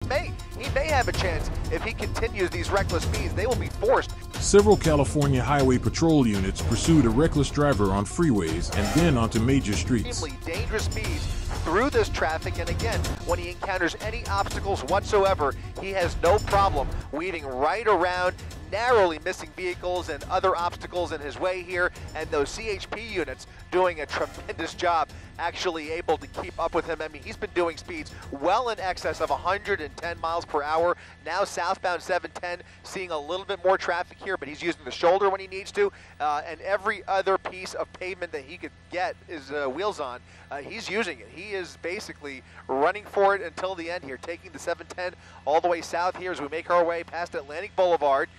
he may have a chance if he continues these reckless speeds. They will be forced. Several California Highway Patrol units pursued a reckless driver on freeways and then onto major streets. Extremely dangerous speeds through this traffic, and again, when he encounters any obstacles whatsoever, he has no problem weaving right around, narrowly missing vehicles and other obstacles in his way here, and those CHP units doing a tremendous job actually able to keep up with him. I mean, he's been doing speeds well in excess of 110 miles per hour. Now southbound 710, seeing a little bit more traffic here, but he's using the shoulder when he needs to, and every other piece of pavement that he could get his wheels on, he's using it. He is basically running for it until the end here, taking the 710 all the way south here as we make our way past Atlantic Boulevard,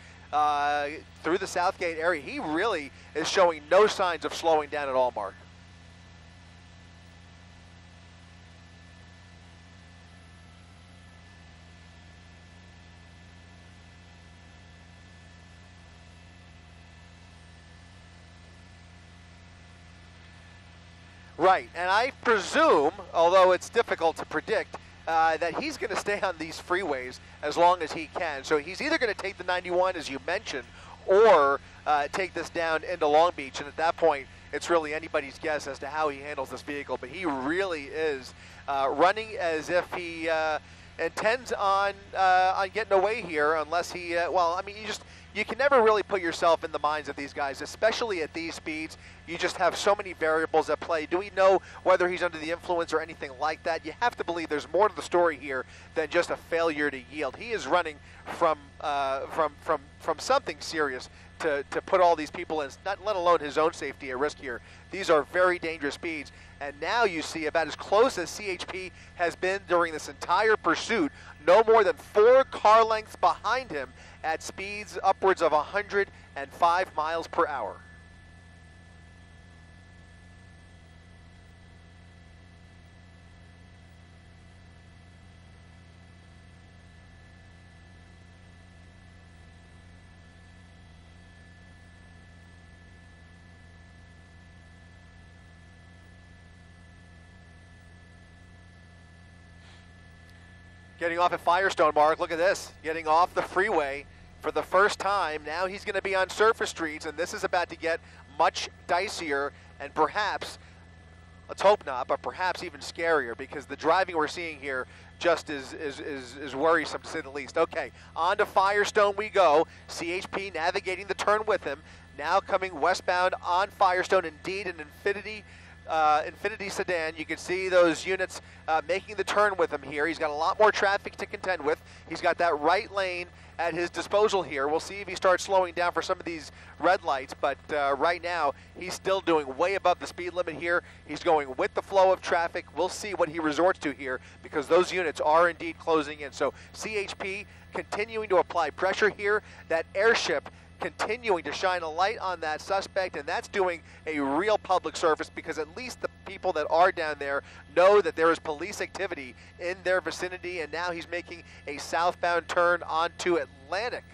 through the Southgate area. He really is showing no signs of slowing down at all, Mark. Right, and I presume, although it's difficult to predict, that he's going to stay on these freeways as long as he can. So he's either going to take the 91, as you mentioned, or take this down into Long Beach. And at that point, it's really anybody's guess as to how he handles this vehicle. But he really is running as if he intends on getting away here, unless he, well, I mean, you can never really put yourself in the minds of these guys, especially at these speeds. You just have so many variables at play. Do we know whether he's under the influence or anything like that? You have to believe there's more to the story here than just a failure to yield. He is running from something serious to put all these people in, not let alone his own safety at risk here. These are very dangerous speeds. And now you see about as close as CHP has been during this entire pursuit, no more than 4 car lengths behind him at speeds upwards of 105 miles per hour. Getting off at Firestone, Mark, look at this. Getting off the freeway for the first time. Now he's going to be on surface streets, and this is about to get much dicier and perhaps, let's hope not, but perhaps even scarier, because the driving we're seeing here just is worrisome, to say the least. Okay, on to Firestone we go. CHP navigating the turn with him. Now coming westbound on Firestone, indeed an Infinity sedan. You can see those units making the turn with him here. He's got a lot more traffic to contend with. He's got that right lane at his disposal here. We'll see if he starts slowing down for some of these red lights, but right now he's still doing way above the speed limit here. He's going with the flow of traffic. We'll see what he resorts to here, because those units are indeed closing in. So CHP continuing to apply pressure here. That airship continuing to shine a light on that suspect, and that's doing a real public service, because at least the people that are down there know that there is police activity in their vicinity. And now he's making a southbound turn onto Atlantic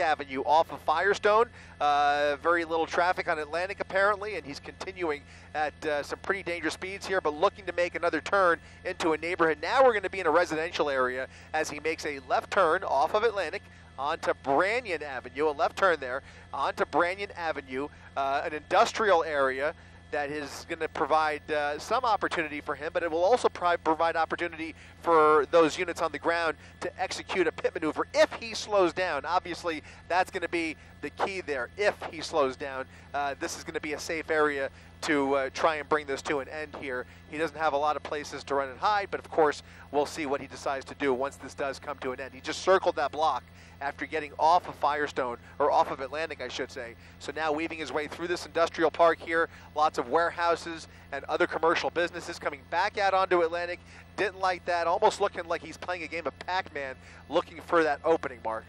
Avenue off of Firestone. Very little traffic on Atlantic apparently, and he's continuing at some pretty dangerous speeds here, but looking to make another turn into a neighborhood. Now we're going to be in a residential area as he makes a left turn off of Atlantic onto Branyan Avenue, a left turn there, onto Branyan Avenue, an industrial area that is going to provide some opportunity for him, but it will also provide opportunity for those units on the ground to execute a pit maneuver if he slows down. Obviously, that's going to be the key there. If he slows down, this is going to be a safe area to try and bring this to an end here. He doesn't have a lot of places to run and hide, but of course, we'll see what he decides to do once this does come to an end. He just circled that block after getting off of Firestone, or off of Atlantic, I should say. So now weaving his way through this industrial park here, lots of warehouses and other commercial businesses coming back out onto Atlantic. Didn't like that, almost looking like he's playing a game of Pac-Man, looking for that opening, Mark.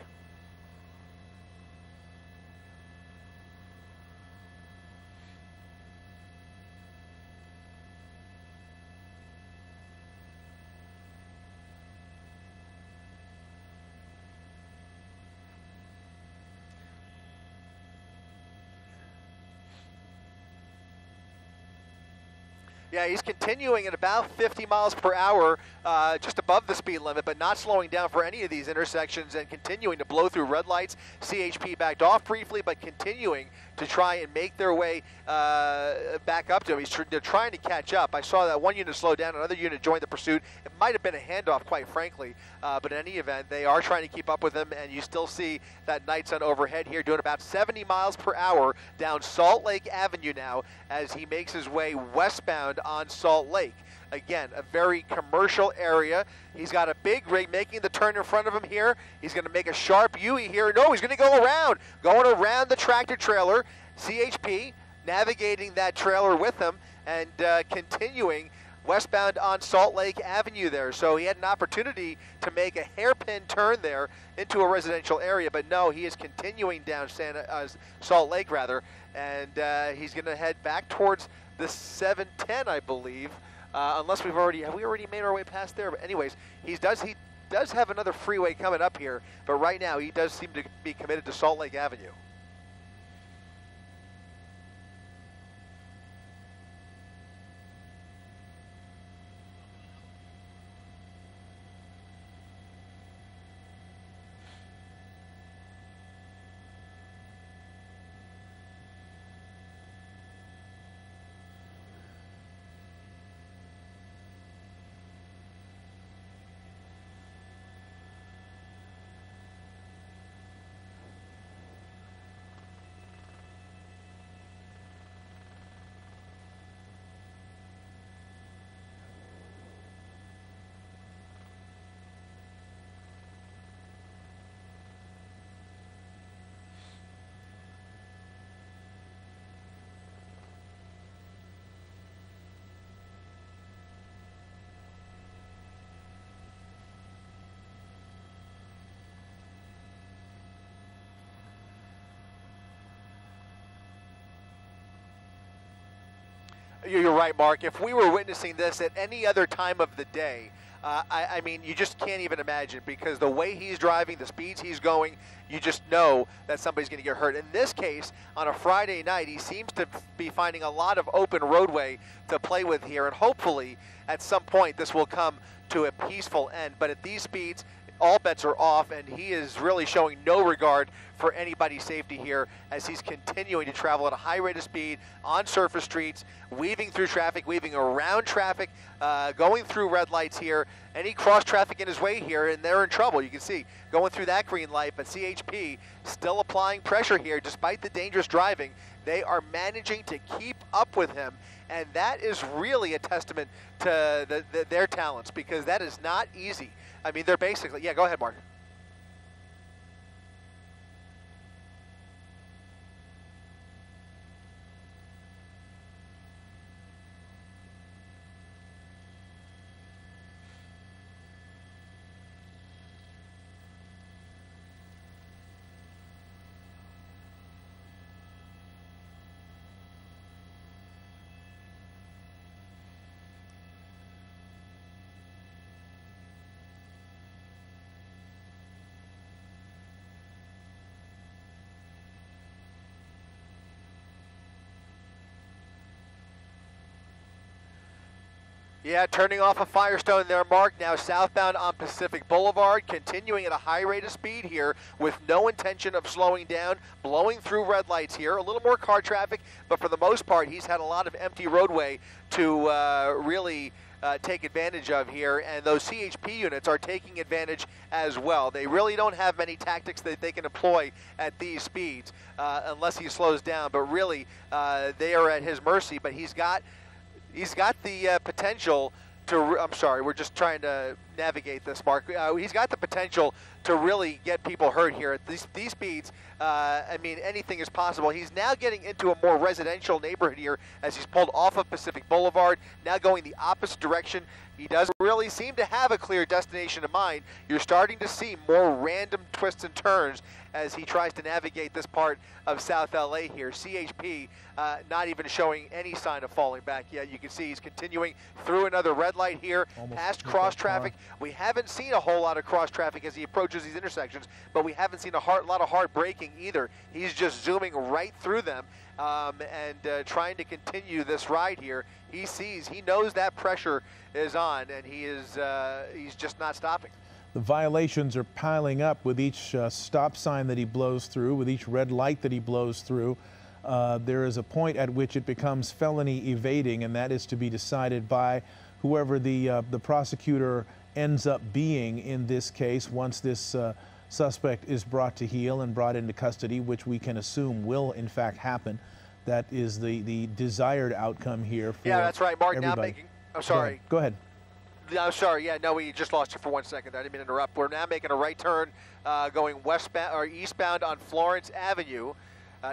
Yeah, he's continuing at about 50 miles per hour, just above the speed limit, but not slowing down for any of these intersections and continuing to blow through red lights. CHP backed off briefly, but continuing to try and make their way back up to him. They're trying to catch up. I saw that one unit slow down, another unit joined the pursuit. It might have been a handoff, quite frankly, but in any event, they are trying to keep up with him, and you still see that night sun overhead here doing about 70 miles per hour down Salt Lake Avenue now as he makes his way westbound on Salt Lake. Again, a very commercial area. He's got a big rig making the turn in front of him here. He's going to make a sharp U here. No, he's going to go around, going around the tractor trailer. CHP navigating that trailer with him and continuing westbound on Salt Lake Avenue there. So he had an opportunity to make a hairpin turn there into a residential area, but no, he is continuing down Salt Lake rather, and he's going to head back towards the 710, I believe, unless have we already made our way past there? But anyways, he does have another freeway coming up here, but right now he does seem to be committed to Salt Lake Avenue. You're right, Mark. If we were witnessing this at any other time of the day, I mean, you just can't even imagine, because the way he's driving, the speeds he's going, you just know that somebody's going to get hurt. In this case, on a Friday night, he seems to be finding a lot of open roadway to play with here, and hopefully at some point this will come to a peaceful end. But at these speeds, all bets are off, and he is really showing no regard for anybody's safety here as he's continuing to travel at a high rate of speed on surface streets, weaving through traffic, weaving around traffic, going through red lights here. Any cross traffic in his way here, and they're in trouble. You can see going through that green light, but CHP still applying pressure here despite the dangerous driving. They are managing to keep up with him, and that is really a testament to their talents, because that is not easy. I mean, they're basically, yeah, go ahead, Mark. Yeah, turning off of Firestone there, Mark, now southbound on Pacific Boulevard, continuing at a high rate of speed here with no intention of slowing down, blowing through red lights here. A little more car traffic, but for the most part, he's had a lot of empty roadway to really take advantage of here, and those CHP units are taking advantage as well. They really don't have many tactics that they can employ at these speeds unless he slows down, but really they are at his mercy. But he's got the potential to, I'm sorry, we're just trying to navigate this, Mark. He's got the potential to really get people hurt here at these speeds. I mean, anything is possible. He's now getting into a more residential neighborhood here as he's pulled off of Pacific Boulevard, now going the opposite direction. He doesn't really seem to have a clear destination in mind. You're starting to see more random twists and turns as he tries to navigate this part of South LA here. CHP not even showing any sign of falling back yet. You can see he's continuing through another red light here, past cross traffic. We haven't seen a whole lot of cross traffic as he approaches these intersections, but we haven't seen a lot of hard braking either. He's just zooming right through them and trying to continue this ride here. He knows that pressure is on, and he's just not stopping. The violations are piling up with each stop sign that he blows through, with each red light that he blows through. There is a point at which it becomes felony evading, and that is to be decided by whoever the prosecutor ends up being in this case once this suspect is brought to heel and brought into custody, which we can assume will in fact happen. That is the desired outcome here for Yeah, that's right, Mark. everybody. Now making, I'm sorry. Go ahead. I'm sorry. Yeah, no, we just lost you for 1 second. I didn't mean to interrupt. We're now making a right turn, going westbound or eastbound on Florence Avenue.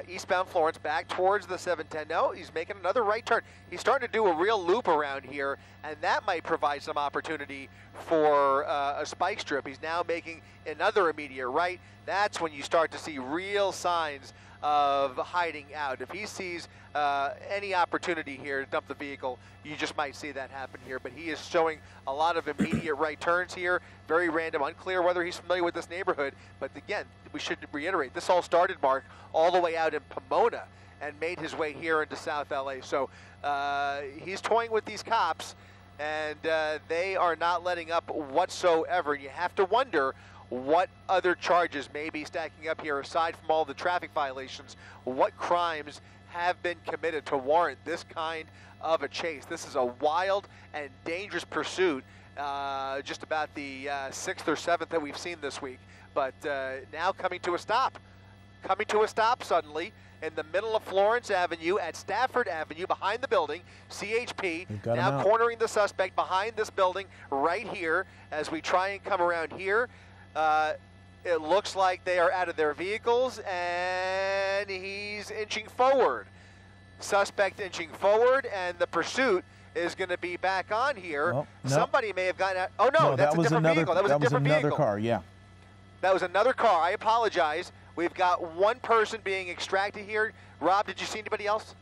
Eastbound Florence, back towards the 710. No, he's making another right turn. He's starting to do a real loop around here, and that might provide some opportunity for a spike strip. He's now making another immediate right. That's when you start to see real signs of hiding out. If he sees any opportunity here to dump the vehicle, you just might see that happen here. But he is showing a lot of immediate right turns here. Very random, unclear whether he's familiar with this neighborhood. But again, we should reiterate, this all started, Mark, all the way out in Pomona and made his way here into South LA. So he's toying with these cops, and they are not letting up whatsoever. And you have to wonder what other charges may be stacking up here aside from all the traffic violations. What crimes have been committed to warrant this kind of a chase? This is a wild and dangerous pursuit, just about the 6th or 7th that we've seen this week. But now coming to a stop suddenly in the middle of Florence Avenue at Stafford Avenue behind the building. CHP now cornering the suspect behind this building right here as we try and come around here. It looks like they are out of their vehicles, and he's inching forward. Suspect inching forward, and the pursuit is going to be back on here. Well, no. Somebody may have gotten out. Oh, no, that's a different vehicle. That was a different vehicle. Car, yeah. That was another car. I apologize. We've got one person being extracted here. Rob, did you see anybody else?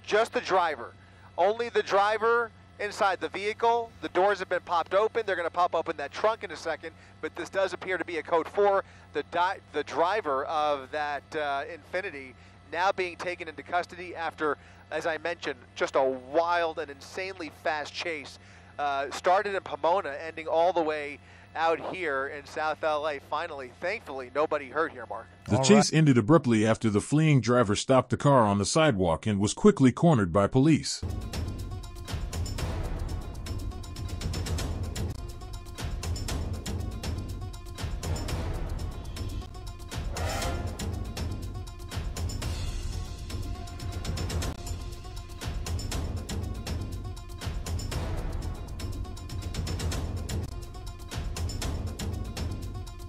Just the driver. Only the driver inside the vehicle. The doors have been popped open. They're going to pop open that trunk in a second, but this does appear to be a code 4. The driver of that Infiniti now being taken into custody after, as I mentioned, just a wild and insanely fast chase. Started in Pomona, ending all the way out here in South LA. Finally, thankfully, nobody hurt here, Mark. The chase ended abruptly after the fleeing driver stopped the car on the sidewalk and was quickly cornered by police.